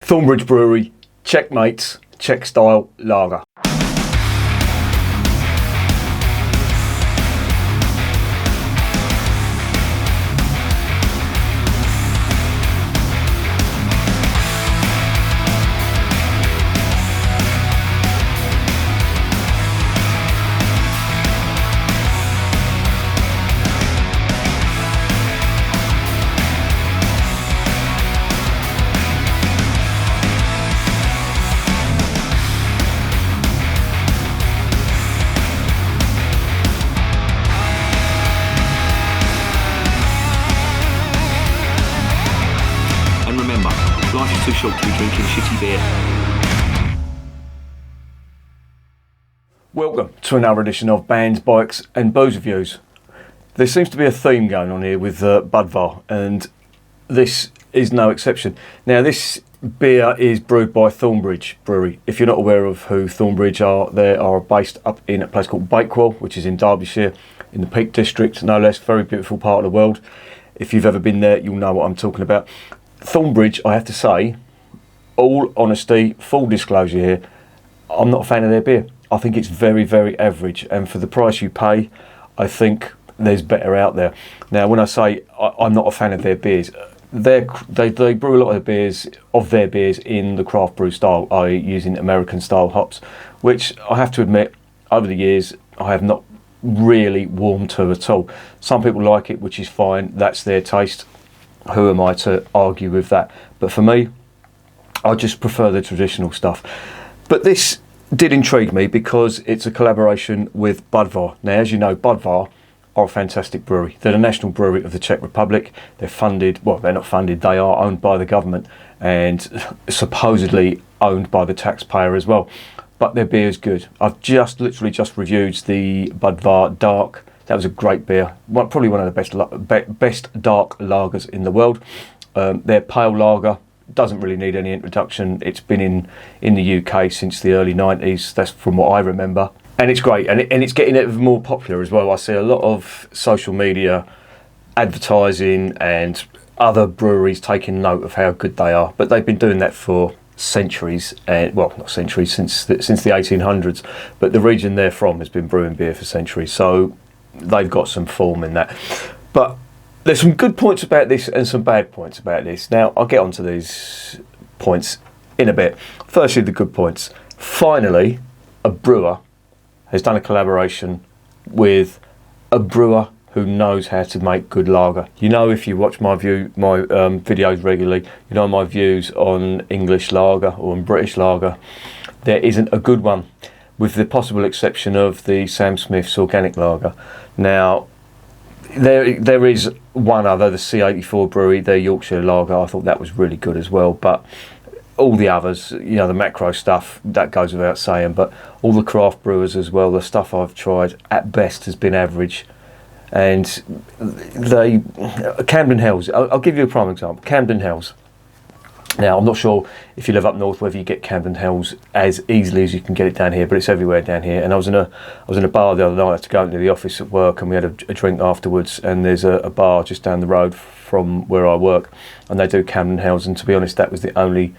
Thornbridge Brewery, Czech mates, Czech style lager. Life is too short to be drinking shitty beer. Welcome to another edition of Bands, Bikes and Booze Reviews. There seems to be a theme going on here with Budvar, and this is no exception. Now, this beer is brewed by Thornbridge Brewery. If you're not aware of who Thornbridge are, they are based up in a place called Bakewell, which is in Derbyshire, in the Peak District, no less. Very beautiful part of the world. If you've ever been there, you'll know what I'm talking about. Thornbridge, I have to say, all honesty, full disclosure here, I'm not a fan of their beer. I think it's very, very average, and for the price you pay, I think there's better out there. Now, when I say I'm not a fan of their beers, they brew a lot of their beers in the craft brew style, i.e. using American style hops, which I have to admit, over the years, I have not really warmed to at all. Some people like it, which is fine, that's their taste. Who am I to argue with that? But for me, I just prefer the traditional stuff. But this did intrigue me because it's a collaboration with Budvar. Now, as you know, Budvar are a fantastic brewery. They're the national brewery of the Czech Republic. They're funded, well, they're not funded, they are owned by the government and supposedly owned by the taxpayer as well. But their beer is good. I've literally just reviewed the Budvar Dark. That was a great beer. Probably one of the best dark lagers in the world. Their pale lager doesn't really need any introduction. It's been in the UK since the early 90s. That's from what I remember. And it's great. And it's getting ever more popular as well. I see a lot of social media advertising and other breweries taking note of how good they are. But they've been doing that for centuries, well, not centuries, since the 1800s. But the region they're from has been brewing beer for centuries. So they've got some form in that. But there's some good points about this and some bad points about this. Now, I'll get onto these points in a bit. Firstly, the good points. Finally, a brewer has done a collaboration with a brewer who knows how to make good lager. You know, if you watch my videos regularly, you know my views on English lager or on British lager. There isn't a good one, with the possible exception of the Sam Smith's organic lager. Now, there is one other, the C84 Brewery, their Yorkshire lager. I thought that was really good as well, but all the others, you know, the macro stuff, that goes without saying, but all the craft brewers as well, the stuff I've tried, at best has been average. And Camden Hells, I'll give you a prime example, Camden Hells. Now, I'm not sure if you live up north whether you get Camden Hells as easily as you can get it down here, but it's everywhere down here. And I was in a bar the other night. I had to go into the office at work, and we had a drink afterwards. And there's a bar just down the road from where I work, and they do Camden Hells. And to be honest, that was the only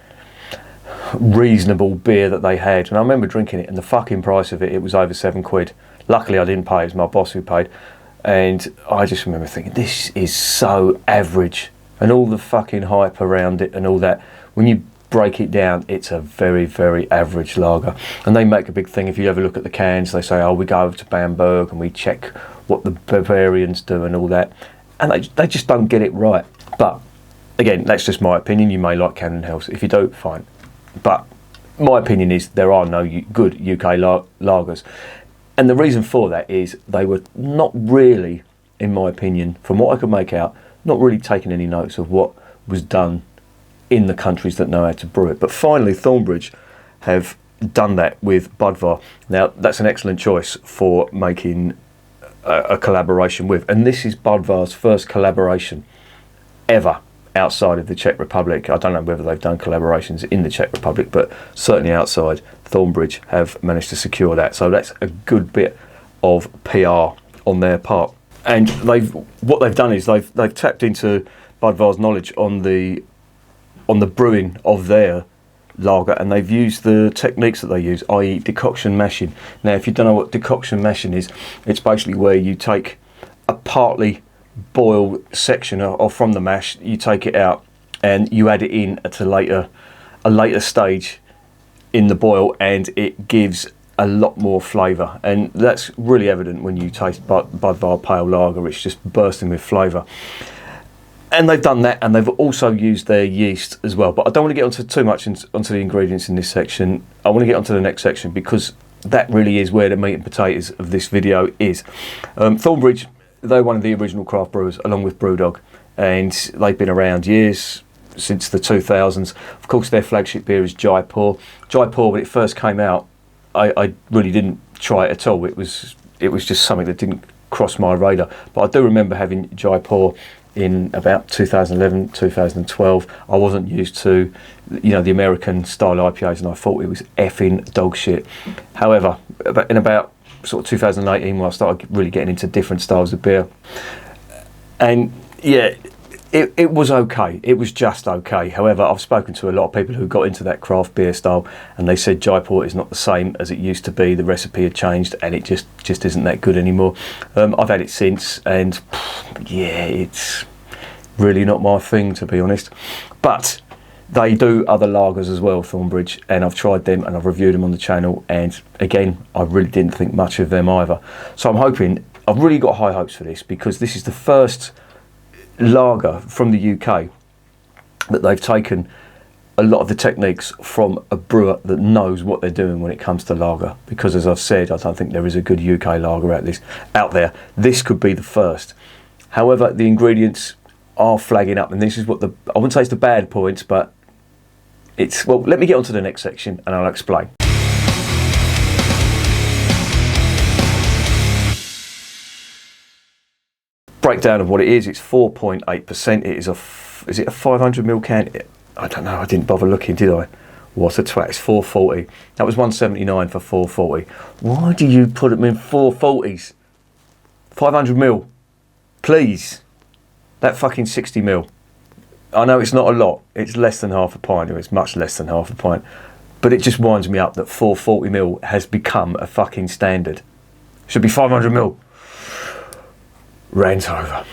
reasonable beer that they had. And I remember drinking it, and the fucking price of it was over £7. Luckily, I didn't pay. It was my boss who paid. And I just remember thinking, this is so average. And all the fucking hype around it and all that, when you break it down, it's a very, very average lager. And they make a big thing, if you ever look at the cans, they say, oh, we go over to Bamberg and we check what the Bavarians do and all that. And they just don't get it right. But, again, that's just my opinion. You may like Camden Hells. If you don't, fine. But my opinion is there are no good UK lagers. And the reason for that is they were not really, in my opinion, from what I could make out, not really taking any notice of what was done in the countries that know how to brew it. But finally, Thornbridge have done that with Budvar. Now, that's an excellent choice for making a collaboration with. And this is Budvar's first collaboration ever outside of the Czech Republic. I don't know whether they've done collaborations in the Czech Republic, but certainly outside, Thornbridge have managed to secure that. So that's a good bit of PR on their part. And what they've done is they've tapped into Budvar's knowledge on the brewing of their lager, and they've used the techniques that they use, i.e. decoction mashing. Now, if you don't know what decoction mashing is, it's basically where you take a partly boiled section or from the mash, you take it out and you add it in at a later stage in the boil, and it gives a lot more flavour, and that's really evident when you taste Budvar Pale Lager. It's just bursting with flavour. And they've done that, and they've also used their yeast as well. But I don't want to get onto too much onto the ingredients in this section. I want to get onto the next section, because that really is where the meat and potatoes of this video is. Thornbridge, they're one of the original craft brewers, along with Brewdog, and they've been around years, since the 2000s. Of course, their flagship beer is Jaipur. Jaipur, when it first came out, I really didn't try it at all. It was just something that didn't cross my radar. But I do remember having Jaipur in about 2011, 2012. I wasn't used to, the American style IPAs, and I thought it was effing dog shit. However, in about sort of 2018, when I started really getting into different styles of beer, and yeah, it was okay. It was just okay. However, I've spoken to a lot of people who got into that craft beer style, and they said Jaipur is not the same as it used to be. The recipe had changed, and it just isn't that good anymore. I've had it since, and yeah, it's really not my thing, to be honest. But they do other lagers as well, Thornbridge, and I've tried them and I've reviewed them on the channel, and again, I really didn't think much of them either. So I'm hoping, I've really got high hopes for this, because this is the first lager from the UK that they've taken a lot of the techniques from a brewer that knows what they're doing when it comes to lager. Because as I've said, I don't think there is a good UK lager out there. This could be the first. However, the ingredients are flagging up, and this is what I wouldn't say it's the bad points, but it's, well, let me get on to the next section and I'll explain. Breakdown of what it is. It's 4.8%. It is is it a 500ml can? I don't know, I didn't bother looking, did I? What a twat. It's 440. That was 179 for 440. Why do you put them in 440s? 500ml, please. That fucking 60ml. I know it's not a lot, it's less than half a pint, or it's much less than half a pint, but it just winds me up that 440ml has become a fucking standard. Should be 500ml. Rant over.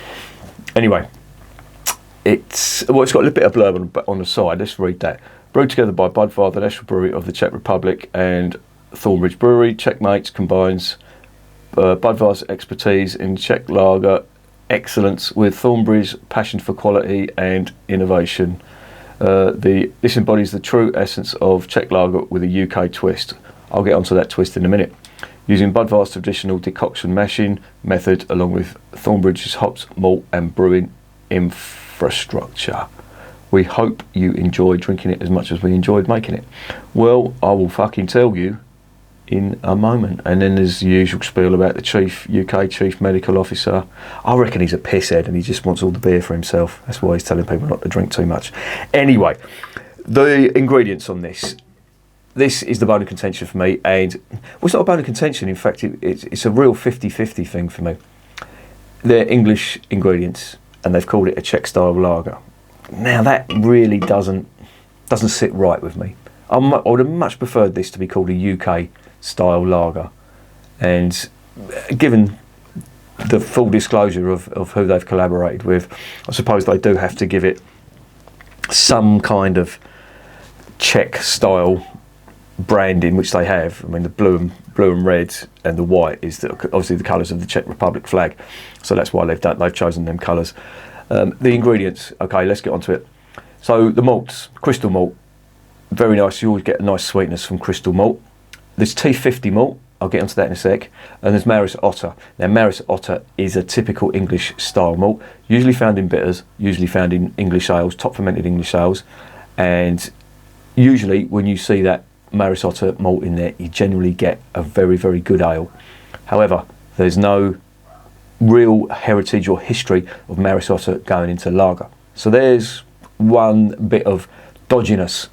Anyway, it's got a little bit of blurb on the side. Let's read that. Brewed together by Budvar, the national brewery of the Czech Republic, and Thornbridge Brewery. Czech Mates combines Budvar's expertise in Czech lager excellence with Thornbridge's passion for quality and innovation. This embodies the true essence of Czech lager with a UK twist. I'll get onto that twist in a minute. Using Budvar's traditional decoction mashing method, along with Thornbridge's hops, malt and brewing infrastructure. We hope you enjoy drinking it as much as we enjoyed making it. Well, I will fucking tell you in a moment. And then there's the usual spiel about the UK Chief Medical Officer. I reckon he's a pisshead and he just wants all the beer for himself. That's why he's telling people not to drink too much. Anyway, the ingredients on this. This is the bone of contention for me, and well, it's not a bone of contention. In fact, it's a real 50-50 thing for me. They're English ingredients, and they've called it a Czech style lager. Now that really doesn't sit right with me. I would have much preferred this to be called a UK style lager, and given the full disclosure of who they've collaborated with, I suppose they do have to give it some kind of Czech style branding, which they have. I mean, the blue and red and the white is obviously the colours of the Czech Republic flag, so that's why they've chosen them colours. The ingredients, okay, let's get onto it. So the malts, crystal malt, very nice. You always get a nice sweetness from crystal malt. There's T50 malt, I'll get onto that in a sec, and there's Maris Otter. Now Maris Otter is a typical English style malt, usually found in bitters, usually found in English ales, top fermented English ales, and usually when you see that Maris Otter malt in there, you generally get a very, very good ale. However, there's no real heritage or history of Maris Otter going into lager. So there's one bit of dodginess.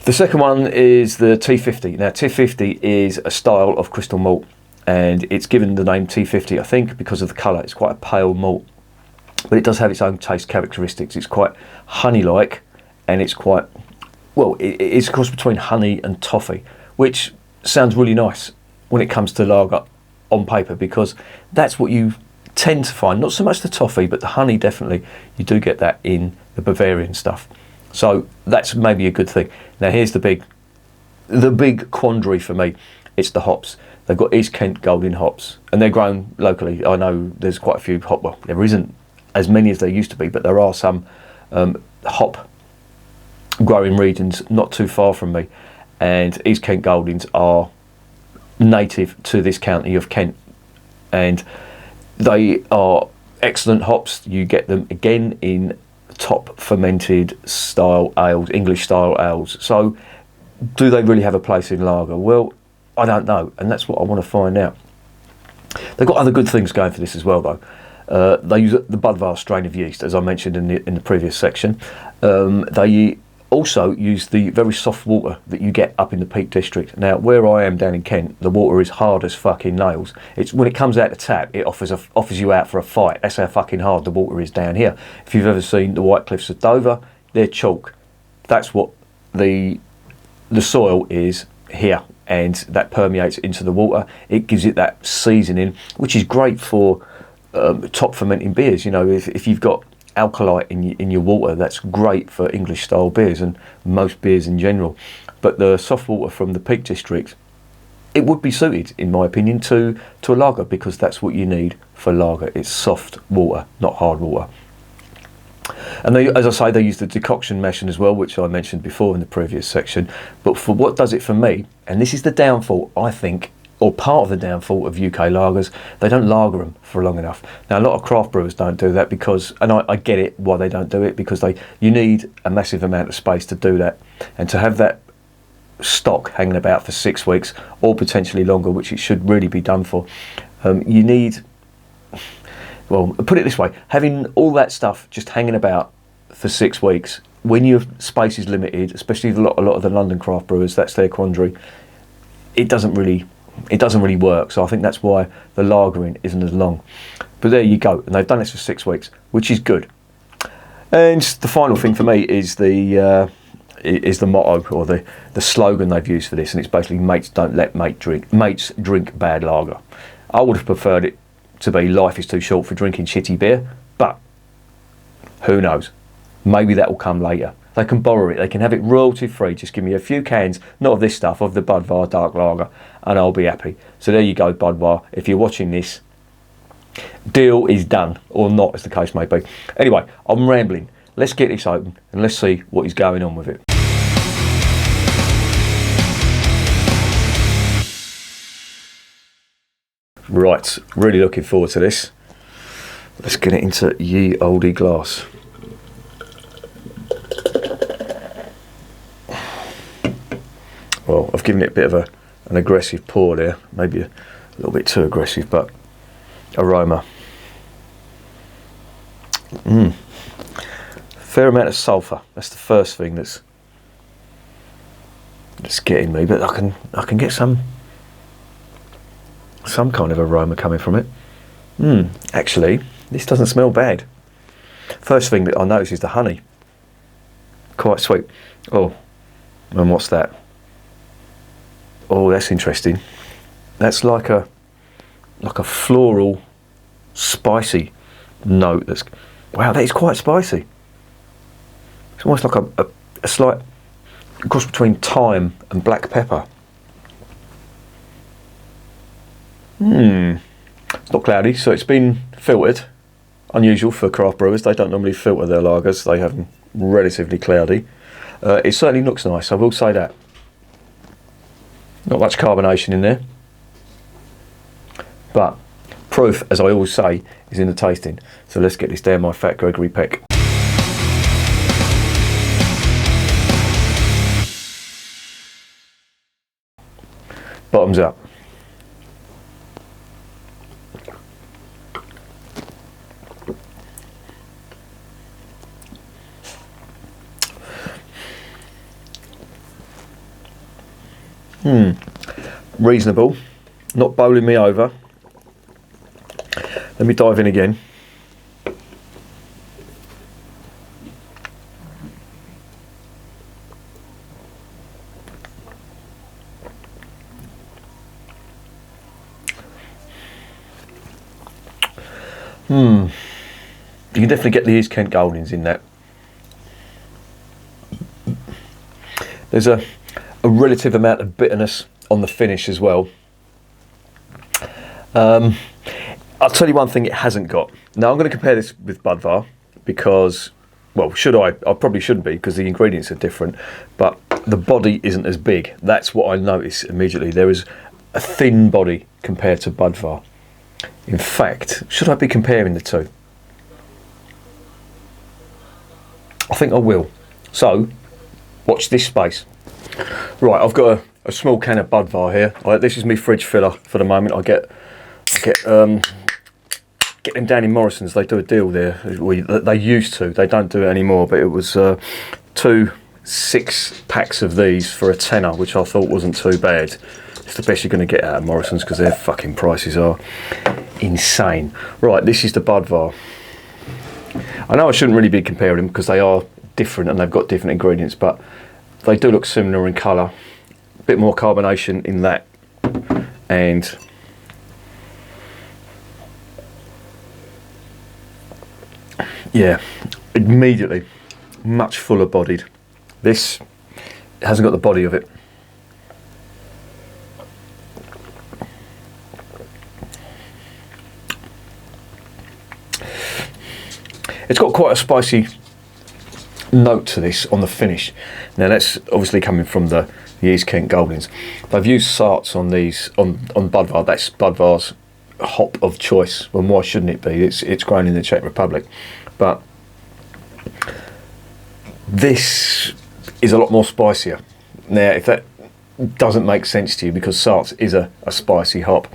The second one is the T50. Now T50 is a style of crystal malt, and it's given the name T50, I think, because of the colour. It's quite a pale malt, but it does have its own taste characteristics. It's quite honey-like, and it's quite well, it's a cross between honey and toffee, which sounds really nice when it comes to lager on paper, because that's what you tend to find. Not so much the toffee, but the honey, definitely. You do get that in the Bavarian stuff. So that's maybe a good thing. Now here's the big quandary for me. It's the hops. They've got East Kent Golden hops, and they're grown locally. I know there's quite a few hop. Well, there isn't as many as there used to be, but there are some hop growing regions not too far from me, and East Kent Goldings are native to this county of Kent, and they are excellent hops. You get them again in top fermented style ales, English style ales. So do they really have a place in lager? Well, I don't know, and that's what I want to find out. They've got other good things going for this as well, though. They use the Budvar strain of yeast, as I mentioned in the previous section. They also use the very soft water that you get up in the Peak District. Now, where I am down in Kent, the water is hard as fucking nails. It's when it comes out the tap, it offers you out for a fight. That's how fucking hard the water is down here. If you've ever seen the White Cliffs of Dover, they're chalk. That's what the soil is here, and that permeates into the water. It gives it that seasoning, which is great for top fermenting beers. You know, if you've got alkali in your water, that's great for English style beers and most beers in general. But the soft water from the Peak District, it would be suited, in my opinion, to a lager, because that's what you need for lager. It's soft water, not hard water. And they, as I say, they use the decoction meshing as well, which I mentioned before in the previous section. But for what does it for me, and this is the downfall, I think, or part of the downfall of UK lagers, they don't lager them for long enough. Now, a lot of craft brewers don't do that because, and I get it why they don't do it, because you need a massive amount of space to do that, and to have that stock hanging about for 6 weeks or potentially longer, which it should really be done for. You need, well, put it this way, having all that stuff just hanging about for 6 weeks when your space is limited, especially a lot of the London craft brewers, that's their quandary. It doesn't really work. So I think that's why the lagering isn't as long. But there you go, and they've done this for 6 weeks, which is good. And the final thing for me is the motto, or the slogan they've used for this, and it's basically mates don't let mates drink bad lager. I would have preferred it to be life is too short for drinking shitty beer, but who knows? Maybe that will come later. They can borrow it, they can have it royalty free. Just give me a few cans, not of this stuff, of the Budvar dark lager, and I'll be happy. So there you go, Budvar. If you're watching this, deal is done, or not, as the case may be. Anyway, I'm rambling. Let's get this open and let's see what is going on with it. Right, really looking forward to this. Let's get it into ye olde glass. Well, I've given it a bit of an aggressive pour there, maybe a little bit too aggressive, but aroma. Fair amount of sulphur. That's the first thing that's getting me, but I can get some kind of aroma coming from it. Actually, this doesn't smell bad. First thing that I notice is the honey. Quite sweet. Oh, and what's that? Oh, that's interesting. That's like a floral, spicy note. Wow, that is quite spicy. It's almost like a slight cross between thyme and black pepper. It's not cloudy, so it's been filtered. Unusual for craft brewers. They don't normally filter their lagers. They have them relatively cloudy. It certainly looks nice, I will say that. Not much carbonation in there, but proof, as I always say, is in the tasting. So let's get this down my fat Gregory Peck. Bottoms up. Reasonable, not bowling me over. Let me dive in again. You can definitely get the East Kent Goldings in that. There's a relative amount of bitterness on the finish as well. I'll tell you one thing it hasn't got. Now I'm going to compare this with Budvar because, well, should I? I probably shouldn't be because the ingredients are different, but the body isn't as big. That's what I notice immediately. There is a thin body compared to Budvar. In fact, should I be comparing the two? I think I will. So, watch this space. Right, I've got a small can of Budvar here. This is my fridge filler for the moment. I get them down in Morrison's. They do a deal there. They used to. They don't do it anymore. But it was 2 6-packs of these for a tenner, which I thought wasn't too bad. It's the best you're going to get out of Morrison's because their fucking prices are insane. Right, this is the Budvar. I know I shouldn't really be comparing them because they are different and they've got different ingredients, but they do look similar in colour. A bit more carbonation in that, and yeah, immediately much fuller bodied. This hasn't got the body of it. It's got quite a spicy note to this on the finish. Now that's obviously coming from the East Kent Goldings. They've used Sarts on these on Budvar. That's Budvar's hop of choice. And why shouldn't it be? It's grown in the Czech Republic, but this is a lot more spicier. Now, if that doesn't make sense to you, because Sarts is a spicy hop,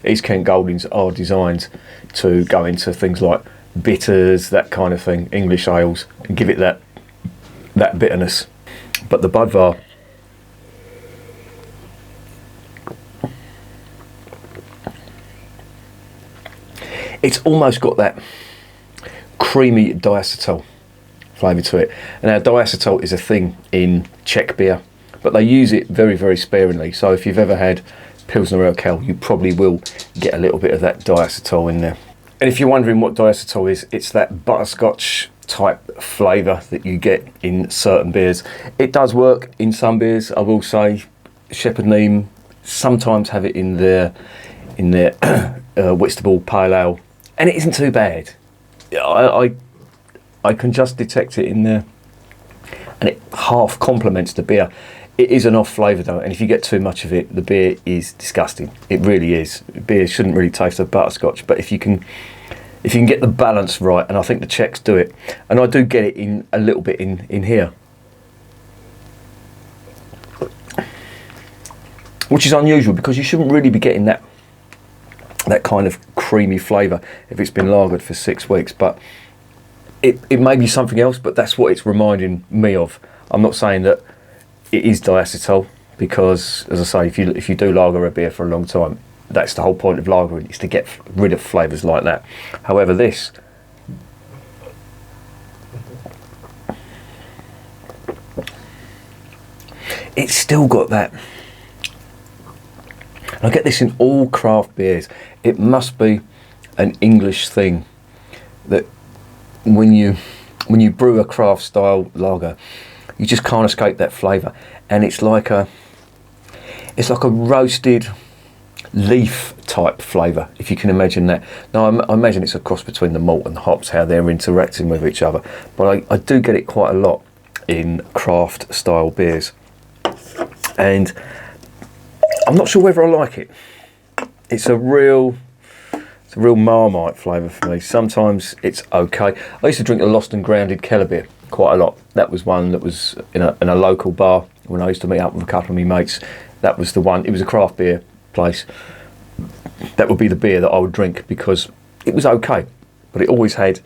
East Kent Goldings are designed to go into things like bitters, that kind of thing, English ales, and give it that bitterness. But the Budvar, it's almost got that creamy diacetyl flavour to it. And now diacetyl is a thing in Czech beer, but they use it very, very sparingly. So if you've ever had Pilsner Urquell, you probably will get a little bit of that diacetyl in there. And if you're wondering what diacetyl is, it's that butterscotch type flavour that you get in certain beers. It does work in some beers, I will say. Shepherd Neame sometimes have it in their Whitstable Pale Ale, and it isn't too bad. I can just detect it in there, and it half complements the beer. It is an off flavour though, and if you get too much of it, the beer is disgusting. It really is. Beer shouldn't really taste of butterscotch, but if you can get the balance right, and I think the Czechs do it, and I do get it in a little bit in here, which is unusual because you shouldn't really be getting that kind of creamy flavour if it's been lagered for 6 weeks. But it may be something else, but that's what it's reminding me of. I'm not saying that it is diacetyl, because, as I say, if you do lager a beer for a long time, that's the whole point of lagering, is to get rid of flavours like that. However, this, it's still got that. I get this in all craft beers. It must be an English thing that when you brew a craft style lager, you just can't escape that flavour, and it's like a roasted leaf type flavour, if you can imagine that. Now I imagine it's a cross between the malt and the hops, how they're interacting with each other, but I do get it quite a lot in craft style beers, and I'm not sure whether I like it. It's a real Marmite flavour for me. Sometimes it's okay. I used to drink the Lost and Grounded Keller beer quite a lot. That was one that was in a local bar when I used to meet up with a couple of my mates. That was the one. It was a craft beer place. That would be the beer that I would drink because it was okay, but it always had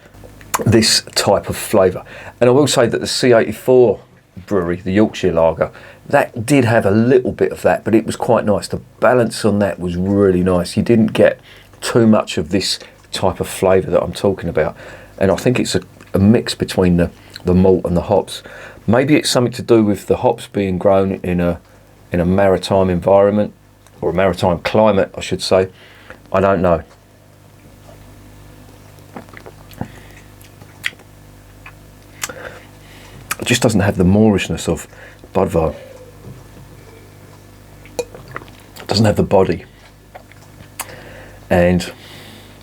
this type of flavour. And I will say that the C84 brewery, the Yorkshire lager, that did have a little bit of that, but it was quite nice. The balance on that was really nice. You didn't get too much of this type of flavour that I'm talking about, and I think it's a mix between the malt and the hops. Maybe it's something to do with the hops being grown in a maritime environment, or a maritime climate, I should say. I don't know. just doesn't have the moorishness of Budvar. It doesn't have the body and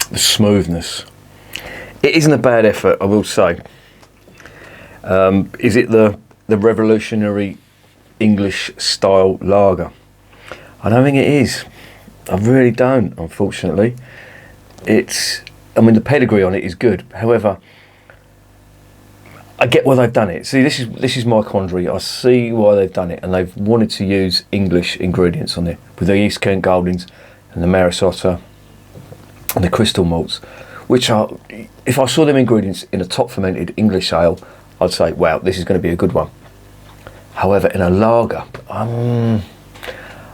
the smoothness. It isn't a bad effort, I will say. Is it the revolutionary English style lager? I don't think it is. I really don't, unfortunately. I mean, the pedigree on it is good. However, I get why they've done it. See, this is my quandary. I see why they've done it, and they've wanted to use English ingredients on it with the East Kent Goldings and the Maris Otter and the crystal malts, which are, if I saw them ingredients in a top fermented English ale, I'd say, wow, this is going to be a good one. However, in a lager,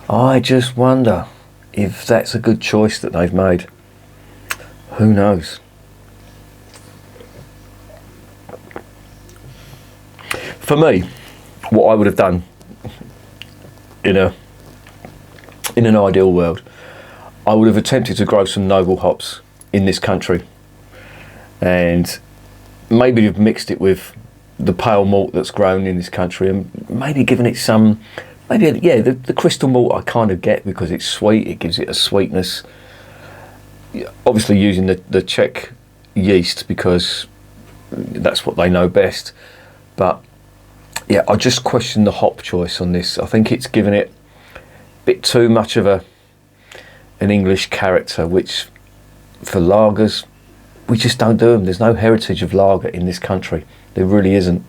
I just wonder if that's a good choice that they've made. Who knows? For me, what I would have done in an ideal world, I would have attempted to grow some noble hops in this country, and maybe have mixed it with the pale malt that's grown in this country, and maybe given it some, the crystal malt I kind of get because it's sweet, it gives it a sweetness. Obviously using the Czech yeast because that's what they know best, but yeah, I just question the hop choice on this. I think it's given it a bit too much of an English character, which for lagers, we just don't do them. There's no heritage of lager in this country. There really isn't.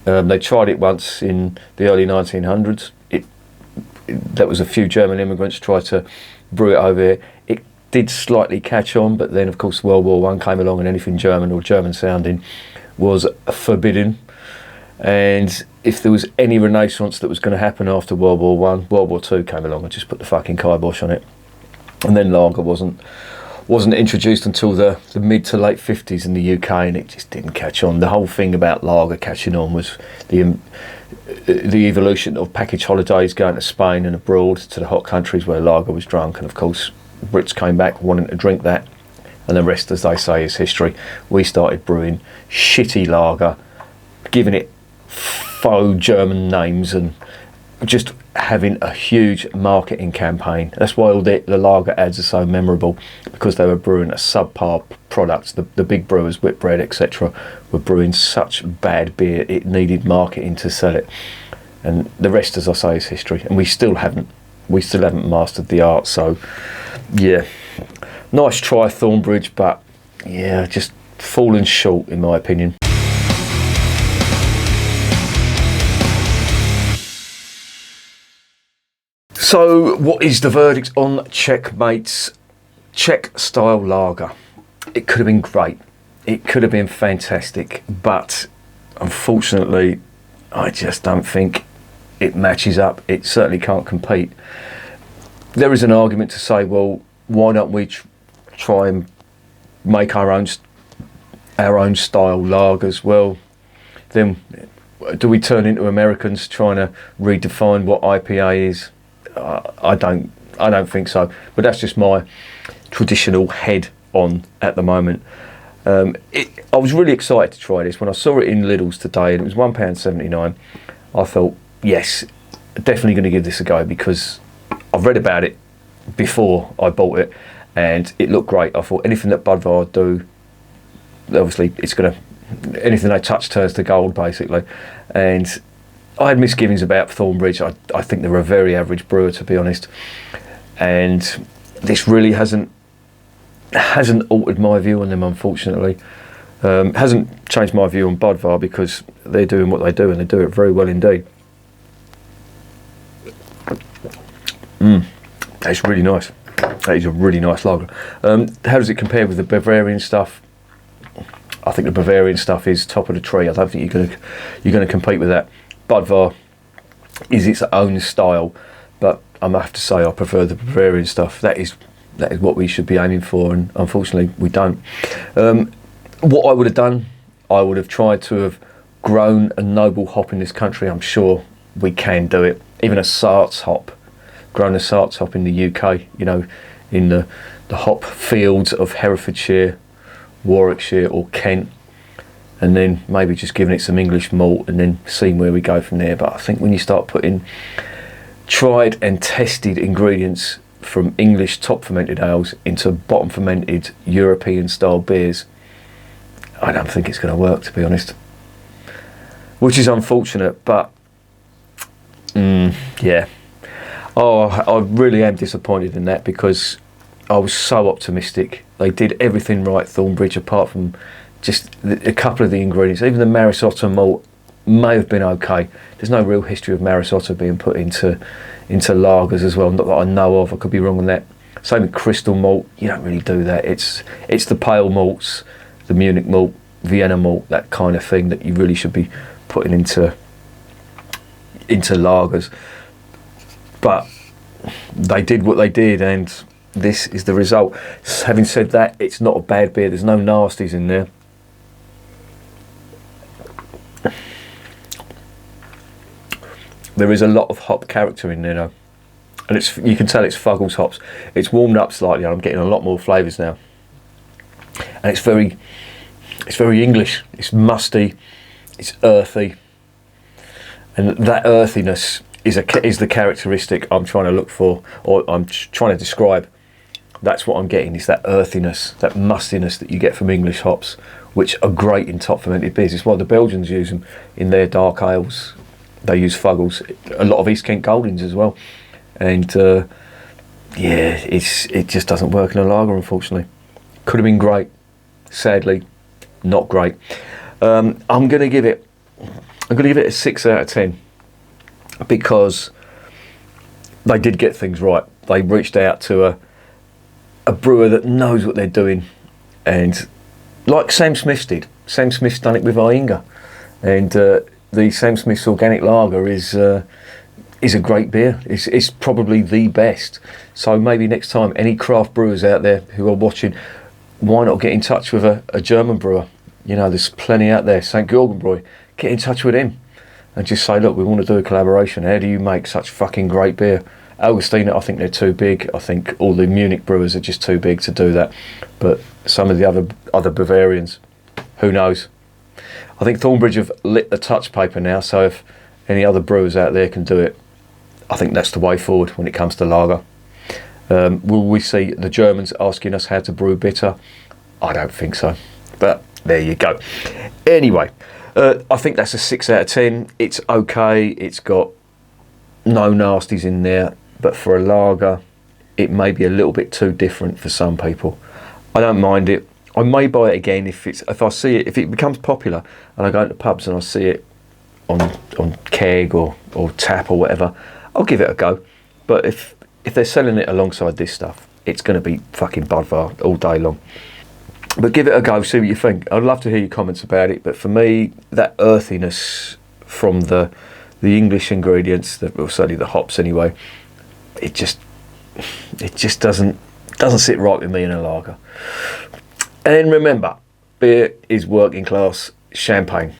They tried it once in the early 1900s. That was a few German immigrants tried to brew it over here. It did slightly catch on, but then of course World War One came along and anything German or German sounding was forbidden. And if there was any renaissance that was going to happen after World War One, World War Two came along and just put the fucking kibosh on it. And then lager wasn't introduced until the mid to late 50s in the UK, and it just didn't catch on. The whole thing about lager catching on was the evolution of package holidays going to Spain and abroad to the hot countries where lager was drunk, and of course Brits came back wanting to drink that, and the rest, as they say, is history. We started brewing shitty lager, giving it faux German names, and just having a huge marketing campaign. That's why all the lager ads are so memorable, because they were brewing a subpar product. The big brewers, Whitbread, etc., were brewing such bad beer it needed marketing to sell it. And the rest, as I say, is history. And we still haven't mastered the art. So yeah, nice try, Thornbridge, but yeah, just fallen short in my opinion. So what is the verdict on Checkmate's Czech style lager? It could have been great. It could have been fantastic, but unfortunately I just don't think it matches up. It certainly can't compete. There is an argument to say, well, why don't we try and make our own style lagers? Well, then do we turn into Americans trying to redefine what IPA is? I don't think so, but that's just my traditional head on at the moment. I was really excited to try this when I saw it in Lidl's today, and it was £1.79. I thought, yes, definitely going to give this a go, because I've read about it before I bought it and it looked great. I thought anything that Budvar do, obviously it's going to, anything they touch turns to gold basically. And I had misgivings about Thornbridge. I think they're a very average brewer, to be honest, and this really hasn't altered my view on them, unfortunately. Hasn't changed my view on Budvar, because they're doing what they do and they do it very well indeed. That's really nice. That is a really nice lager. How does it compare with the Bavarian stuff? I think the Bavarian stuff is top of the tree. I don't think you're going to compete with that. Budvar is its own style, but I have to say I prefer the Bavarian stuff. That is what we should be aiming for, and unfortunately we don't. What I would have done, I would have tried to have grown a noble hop in this country. I'm sure we can do it. Even a Sarts hop, grown a Sarts hop in the UK, in the hop fields of Herefordshire, Warwickshire or Kent. and then maybe just giving it some English malt and then seeing where we go from there. But I think when you start putting tried and tested ingredients from English top fermented ales into bottom fermented European style beers, I don't think it's going to work, to be honest, which is unfortunate. But yeah, I really am disappointed in that, because I was so optimistic. They did everything right, Thornbridge, apart from just a couple of the ingredients. Even the Marisotto malt may have been okay. There's no real history of Marisotto being put into lagers as well, not that I know of. I could be wrong on that. Same with crystal malt, you don't really do that. It's the pale malts, the Munich malt, Vienna malt, that kind of thing that you really should be putting into lagers. But they did what they did, and this is the result. Having said that, it's not a bad beer. There's no nasties in there. There is a lot of hop character in there though, and you can tell it's Fuggles hops. It's warmed up slightly, and I'm getting a lot more flavours now. And it's very English. It's musty, it's earthy, and that earthiness is the characteristic I'm trying to look for, or I'm trying to describe. That's what I'm getting, is that earthiness, that mustiness that you get from English hops, which are great in top fermented beers. It's why the Belgians use them in their dark ales. They use Fuggles, a lot of East Kent Goldings as well, and yeah, it just doesn't work in a lager, unfortunately. Could have been great, sadly, not great. I'm going to give it a 6 out of 10, because they did get things right. They reached out to a brewer that knows what they're doing, and like Sam Smith's did. Sam Smith's done it with Ienga, and the Sam Smith's Organic Lager is a great beer. It's probably the best. So maybe next time, any craft brewers out there who are watching, why not get in touch with a German brewer? You know, there's plenty out there. St. Georgenbräu, get in touch with him and just say, look, we want to do a collaboration. How do you make such fucking great beer? Augustiner, I think they're too big. I think all the Munich brewers are just too big to do that. But some of the other Bavarians, who knows? I think Thornbridge have lit the touch paper now, so if any other brewers out there can do it, I think that's the way forward when it comes to lager. Will we see the Germans asking us how to brew bitter? I don't think so, but there you go. Anyway, I think that's a 6 out of 10. It's okay. It's got no nasties in there, but for a lager, it may be a little bit too different for some people. I don't mind it. I may buy it again if I see it, if it becomes popular and I go into pubs and I see it on keg or tap or whatever, I'll give it a go. But if they're selling it alongside this stuff, it's going to be fucking Budvar all day long. But give it a go, see what you think. I'd love to hear your comments about it. But for me, that earthiness from the English ingredients, well, certainly the hops anyway, it just doesn't sit right with me in a lager. And remember, beer is working class champagne.